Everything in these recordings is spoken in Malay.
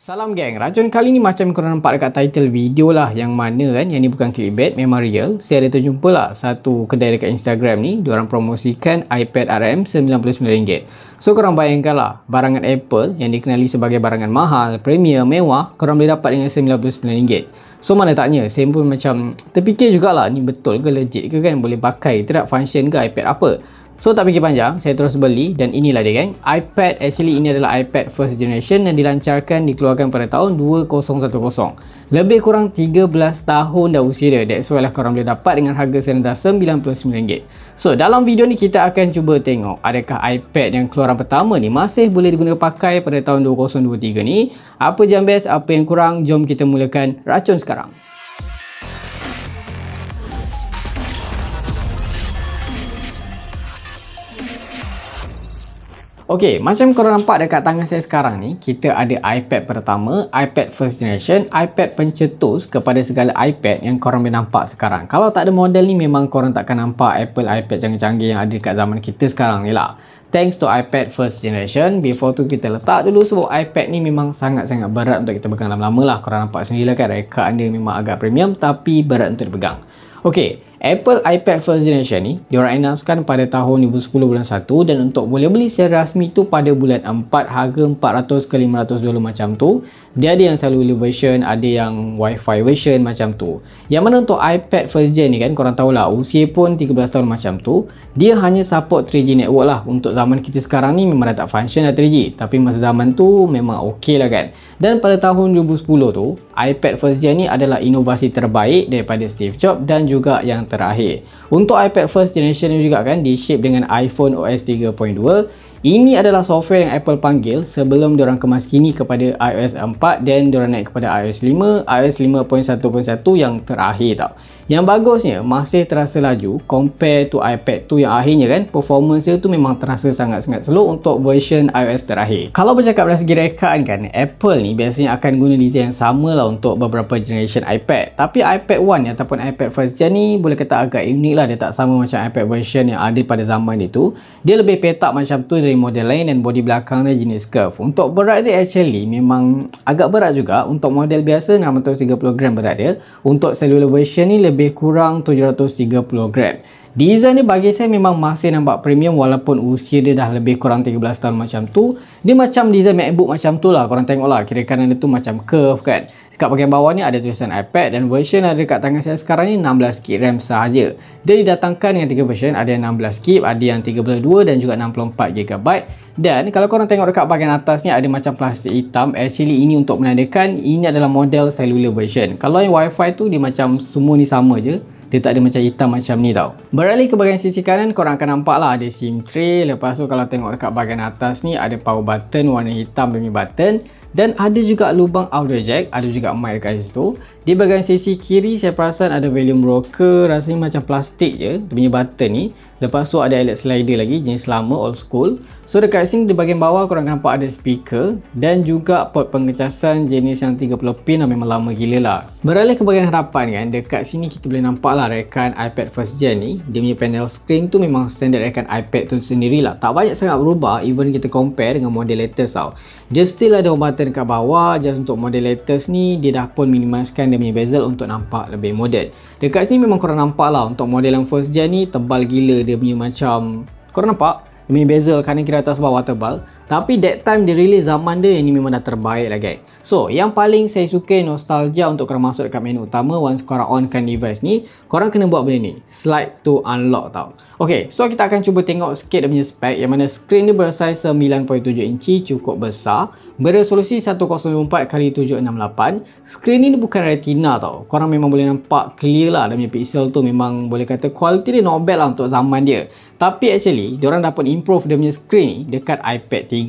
Salam geng, racun kali ni macam korang nampak dekat title video lah, yang mana kan yang ni bukan clickbait, memang real. Saya ada terjumpa lah satu kedai dekat Instagram ni, diorang promosikan iPad RM RM99. So korang bayangkan lah, barangan Apple yang dikenali sebagai barangan mahal, premium, mewah, korang boleh dapat dengan RM99. So mana taknya, saya pun macam terfikir jugalah, ni betul ke, legit ke kan, boleh pakai, tidak function ke iPad apa. So tak fikir panjang, saya terus beli dan inilah dia geng. iPad, actually ini adalah iPad first generation yang dilancarkan, dikeluarkan pada tahun 2010. Lebih kurang 13 tahun dah usia dia. That's why lah korang boleh dapat dengan harga serendah RM99. So dalam video ni kita akan cuba tengok adakah iPad yang keluaran pertama ni masih boleh digunakan pakai pada tahun 2023 ni. Apa yang best, apa yang kurang, jom kita mulakan racun sekarang. Okey, macam korang nampak dekat tangan saya sekarang ni, kita ada iPad pertama, iPad first generation, iPad pencetus kepada segala iPad yang korang boleh nampak sekarang. Kalau tak ada model ni, memang korang takkan nampak Apple iPad canggih-canggih yang ada dekat zaman kita sekarang ni lah. Thanks to iPad first generation. Before tu kita letak dulu sebab iPad ni memang sangat-sangat berat untuk kita pegang lama-lama lah. Korang nampak sendiri lah kan, rekaan dia memang agak premium tapi berat untuk dipegang. Okey, Apple iPad first generation ni diorang announcekan pada tahun 2010 bulan 1, dan untuk boleh beli secara rasmi tu pada bulan 4, harga $400 ke $500 macam tu. Dia ada yang cellular version, ada yang Wi-Fi version macam tu. Yang mana untuk iPad first gen ni kan, korang tahulah usia pun 13 tahun macam tu. Dia hanya support 3G network lah. Untuk zaman kita sekarang ni memang dah tak function lah 3G, tapi masa zaman tu memang okey lah kan. Dan pada tahun 2010 tu, iPad first gen ni adalah inovasi terbaik daripada Steve Jobs dan juga yang terakhir. Untuk iPad first generation ni juga kan, di shape dengan iPhone OS 3.2. Ini adalah software yang Apple panggil sebelum diorang kemaskini kepada iOS 4 dan diorang naik kepada iOS 5, iOS 5.1.1 yang terakhir tau. Yang bagusnya masih terasa laju compare to iPad tu yang akhirnya kan, performance dia tu memang terasa sangat-sangat slow untuk version iOS terakhir. Kalau bercakap dari segi rekaan kan, Apple ni biasanya akan guna design yang sama lah untuk beberapa generation iPad. Tapi iPad 1 ataupun iPad first gen ni boleh kata agak unik lah. Dia tak sama macam iPad version yang ada pada zaman itu. Dia lebih petak macam tu dari model lain, dan body belakang dia jenis curve. Untuk berat dia actually memang agak berat juga. Untuk model biasa 630 gram berat dia. Untuk cellular version ni lebih kurang 730 gram. Design dia bagi saya memang masih nampak premium walaupun usia dia dah lebih kurang 13 tahun macam tu. Dia macam design MacBook macam tu lah. Korang tengok lah, kiri kanan dia tu macam curve kan. Dekat bahagian bawah ni ada tulisan iPad, dan version ada dekat tangan saya sekarang ni 16GB RAM sahaja. Dia didatangkan dengan 3 version, ada yang 16GB, ada yang 32 dan juga 64GB. Dan kalau korang tengok dekat bahagian atas ni ada macam plastik hitam. Actually ini untuk menandakan ini adalah model cellular version. Kalau yang Wi-Fi tu dia macam semua ni sama je. Dia tak ada macam hitam macam ni tau. Beralih ke bahagian sisi kanan, korang akan nampak lah ada SIM tray. Lepas tu kalau tengok dekat bahagian atas ni ada power button warna hitam, demi button. Dan ada juga lubang audio jack, ada juga mic dekat situ. Di bahagian sisi kiri saya perasan ada volume rocker, rasanya macam plastik je dia punya button ni. Lepas tu ada LED slider lagi, jenis lama, old school. So dekat sini di bahagian bawah korang akan nampak ada speaker dan juga port pengecasan jenis yang 30 pin, memang lama gila lah. Beralih ke bahagian hadapan kan, dekat sini kita boleh nampak lah rekaan iPad first gen ni. Dia punya panel screen tu memang standard rekaan iPad tu sendiri lah. Tak banyak sangat berubah even kita compare dengan model latest tau. Dia still ada button dekat bawah. Just untuk model latest ni dia dah pun minimalkan dia punya bezel untuk nampak lebih modern. Dekat sini memang korang nampak lah untuk model yang first gen ni tebal gila dia punya macam, korang nampak? Dia punya bezel kanan kiri atas bawah tebal. Tapi that time dia release zaman dia, yang ni memang dah terbaik lah guys. So yang paling saya suka nostalgia untuk korang masuk dekat menu utama. Once korang onkan device ni, korang kena buat benda ni, slide to unlock tau. Ok, so kita akan cuba tengok sikit dia punya spek, yang mana screen dia bersaiz 9.7 inci, cukup besar, beresolusi 1024x768. Screen ni bukan retina tau. Korang memang boleh nampak clear lah, dia punya pixel tu memang boleh kata quality dia not bad lah untuk zaman dia. Tapi actually diorang dapat improve dia punya screen ni dekat iPad 3.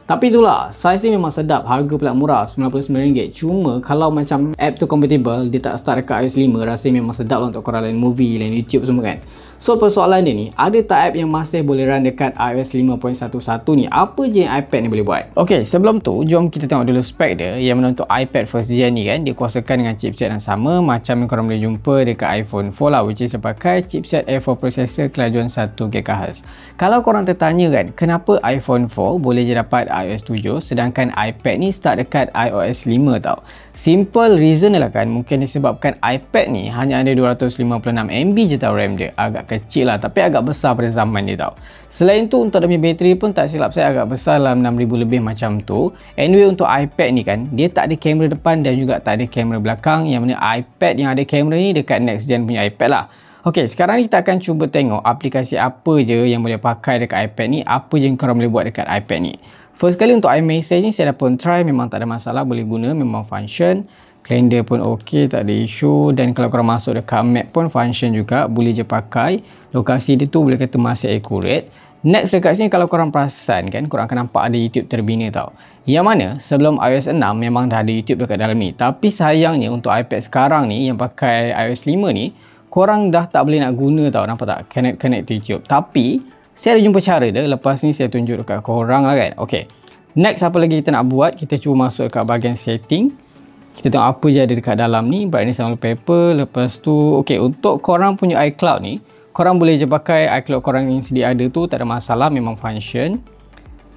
Tapi itulah, size ni memang sedap, harga pula murah, RM99. Cuma kalau macam app tu compatible, dia tak start dekat iOS 5, rasanya memang sedap lah untuk korang lain movie, lain YouTube semua kan. So persoalan dia ni, ada tak app yang masih boleh run dekat iOS 5.11 ni? Apa je yang iPad ni boleh buat? Ok, sebelum tu jom kita tengok dulu spek dia. Yang mana untuk iPad first gen ni kan, dia kuasakan dengan chipset yang sama macam yang korang boleh jumpa dekat iPhone 4 lah, which is dia pakai chipset A4 processor kelajuan 1 GHz. Kalau korang tertanya kan, kenapa iPhone 4 boleh je dapat iOS 7 sedangkan iPad ni start dekat iOS 5 tau? Simple reason lah kan, mungkin disebabkan iPad ni hanya ada 256MB je tau RAM dia. Agak kecil lah, tapi agak besar pada zaman dia tau. Selain tu untuk dia punya bateri pun tak silap saya agak besar dalam 6000 lebih macam tu. Anyway, untuk iPad ni kan, dia tak ada kamera depan dan juga tak ada kamera belakang, yang mana iPad yang ada kamera ni dekat next gen punya iPad lah. Ok, sekarang ni kita akan cuba tengok aplikasi apa je yang boleh pakai dekat iPad ni, apa je yang korang boleh buat dekat iPad ni. First kali untuk iMessage ni saya dah pun try, memang tak ada masalah, boleh guna, memang function. Calendar pun ok, tak ada isu. Dan kalau korang masuk dekat map pun function juga, boleh je pakai. Lokasi dia tu boleh kata masih accurate. Next dekat sini kalau korang perasan kan, korang akan nampak ada YouTube terbina tau. Yang mana sebelum iOS 6 memang dah ada YouTube dekat dalam ni. Tapi sayangnya untuk iPad sekarang ni yang pakai iOS 5 ni, korang dah tak boleh nak guna tau, nampak tak? Connect to YouTube. Tapi saya ada jumpa cara dia, lepas ni saya tunjuk dekat korang lah kan. Ok, next apa lagi kita nak buat, kita cuba masuk dekat bahagian setting. Kita tengok apa je ada dekat dalam ni, brightness and wallpaper. Lepas tu, ok, untuk korang punya iCloud ni, korang boleh je pakai iCloud korang yang sedia ada tu, tak ada masalah, memang function.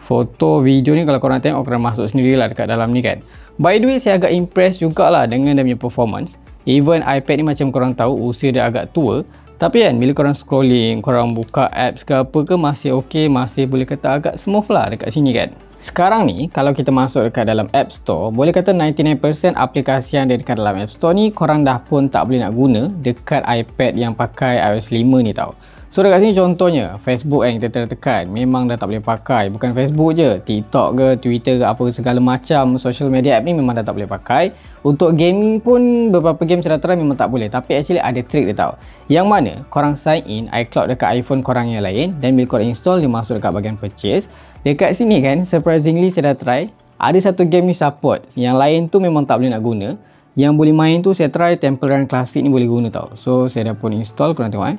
Foto, video ni kalau korang tengok, korang masuk sendirilah dekat dalam ni kan. By the way, saya agak impress jugalah dengan dia punya performance. Even iPad ni macam korang tahu, usia dia agak tua. Tapi kan, bila korang scrolling, korang buka apps ke apa ke, masih ok, masih boleh kata agak smooth lah dekat sini kan. Sekarang ni, kalau kita masuk dekat dalam App Store, boleh kata 99% aplikasi yang ada dekat dalam App Store ni, korang dah pun tak boleh nak guna dekat iPad yang pakai iOS 5 ni tau. So dekat sini contohnya, Facebook yang kita tekan, memang dah tak boleh pakai. Bukan Facebook je, TikTok ke, Twitter ke, apa segala macam social media app ni memang dah tak boleh pakai. Untuk gaming pun, beberapa game saya dah try memang tak boleh. Tapi actually ada trick dia tau. Yang mana, korang sign in iCloud dekat iPhone korang yang lain, dan bila korang install, dia masuk dekat bahagian purchase. Dekat sini kan, surprisingly saya dah try, ada satu game ni support. Yang lain tu memang tak boleh nak guna. Yang boleh main tu saya try, Temple Run Classic ni boleh guna tau. So saya dah pun install, korang tengok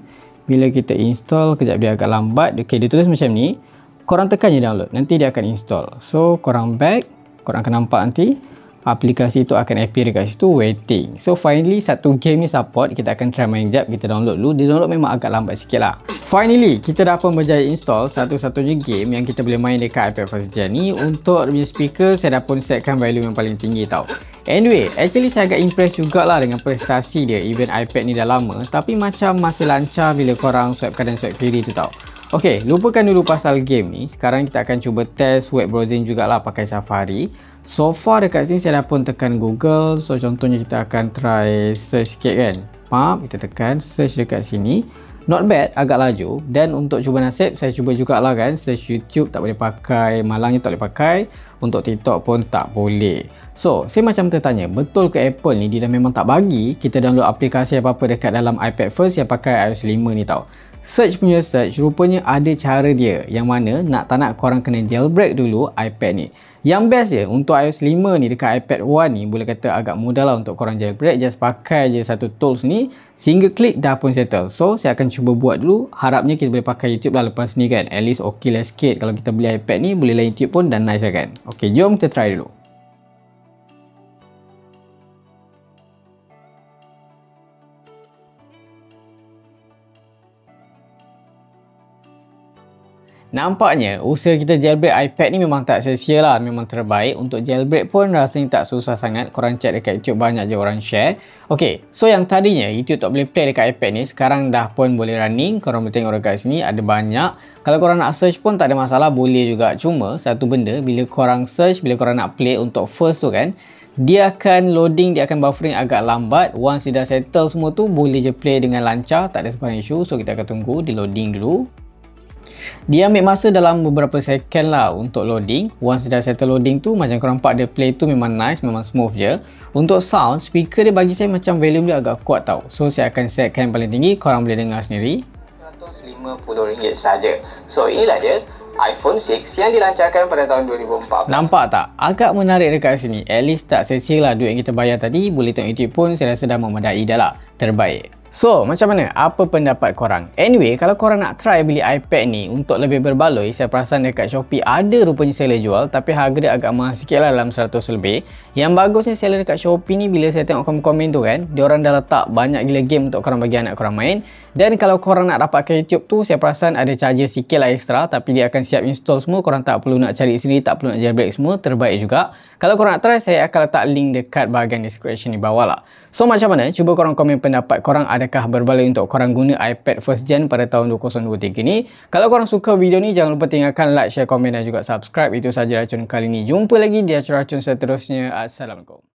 bila kita install, kejap dia agak lambat. Ok, dia tulis macam ni, korang tekan je download, nanti dia akan install. So korang back, korang akan nampak nanti aplikasi tu akan appear dekat situ, waiting. So finally satu game ni support, kita akan try main jap, kita download dulu. Dia download memang agak lambat sikit lah. Finally kita dah pun berjaya install satu-satunya game yang kita boleh main dekat iPad first gen ni. Untuk dia punya speaker, saya dah pun setkan value yang paling tinggi tau. Anyway, actually saya agak impress jugalah dengan prestasi dia. Even iPad ni dah lama, tapi macam masih lancar bila korang swipe kanan swipe kiri tu tau. Ok, lupakan dulu pasal game ni. Sekarang kita akan cuba test web browsing jugalah pakai Safari. So far dekat sini saya dah pun tekan Google. So contohnya kita akan try search sikit kan. Kita tekan search dekat sini. Not bad, agak laju. Dan untuk cuba nasib, saya cuba jugalah kan. Search YouTube tak boleh pakai, malangnya tak boleh pakai. Untuk TikTok pun tak boleh. So, saya macam tertanya, betul ke Apple ni dia dah memang tak bagi kita download aplikasi apa-apa dekat dalam iPad first yang pakai iOS 5 ni tau. Search punya search, rupanya ada cara dia. Yang mana nak tak nak korang kena jailbreak dulu iPad ni. Yang best je, untuk iOS 5 ni dekat iPad One ni, boleh kata agak mudah lah untuk korang jailbreak. Just pakai je satu tools ni, single klik dah pun settle. So, saya akan cuba buat dulu. Harapnya kita boleh pakai YouTube lah lepas ni kan. At least ok lah sikit. Kalau kita beli iPad ni, boleh lah YouTube pun dan nice lah kan. Ok, jom kita try dulu. Nampaknya usaha kita jailbreak iPad ni memang tak sia-sia lah, memang terbaik. Untuk jailbreak pun rasanya tak susah sangat. Korang check dekat YouTube, banyak je orang share. Ok, so yang tadinya YouTube tak boleh play dekat iPad ni, sekarang dah pun boleh running. Korang boleh tengok dekat sini, ada banyak. Kalau korang nak search pun tak ada masalah, boleh juga. Cuma satu benda, bila korang search, bila korang nak play untuk first tu kan, dia akan loading, dia akan buffering agak lambat. Once dia dah settle semua tu, boleh je play dengan lancar, tak ada sebarang isu. So kita akan tunggu, dia loading dulu. Dia ambil masa dalam beberapa second lah untuk loading. Once dah settle loading tu, macam korang nampak dia play tu memang nice, memang smooth je. Untuk sound, speaker dia bagi saya macam volume dia agak kuat tau. So saya akan setkan yang paling tinggi, korang boleh dengar sendiri. RM150 saja. So inilah dia iPhone 6 yang dilancarkan pada tahun 2014. Nampak tak? Agak menarik dekat sini. At least tak sia-sia lah duit yang kita bayar tadi. Boleh tengok YouTube pun saya rasa dah memadai dah lah. Terbaik. So, macam mana? Apa pendapat korang? Anyway, kalau korang nak try beli iPad ni untuk lebih berbaloi, saya perasan dekat Shopee ada rupanya seller jual, tapi harga dia agak mahal sikit lah, dalam 100 lebih. Yang bagusnya seller dekat Shopee ni, bila saya tengok komen-komen tu kan, diorang dah letak banyak gila game untuk korang bagi anak korang main. Dan kalau korang nak dapatkan YouTube tu, saya perasan ada charger sikit lah extra, tapi dia akan siap install semua. Korang tak perlu nak cari sendiri, tak perlu nak jailbreak semua, terbaik juga. Kalau korang nak try, saya akan letak link dekat bahagian description di bawah lah. So macam mana? Cuba korang komen pendapat korang, adakah berbaloi untuk korang guna iPad first gen pada tahun 2023 ni. Kalau korang suka video ni, jangan lupa tinggalkan like, share, komen dan juga subscribe. Itu sahaja racun kali ni. Jumpa lagi di racun seterusnya. Assalamualaikum.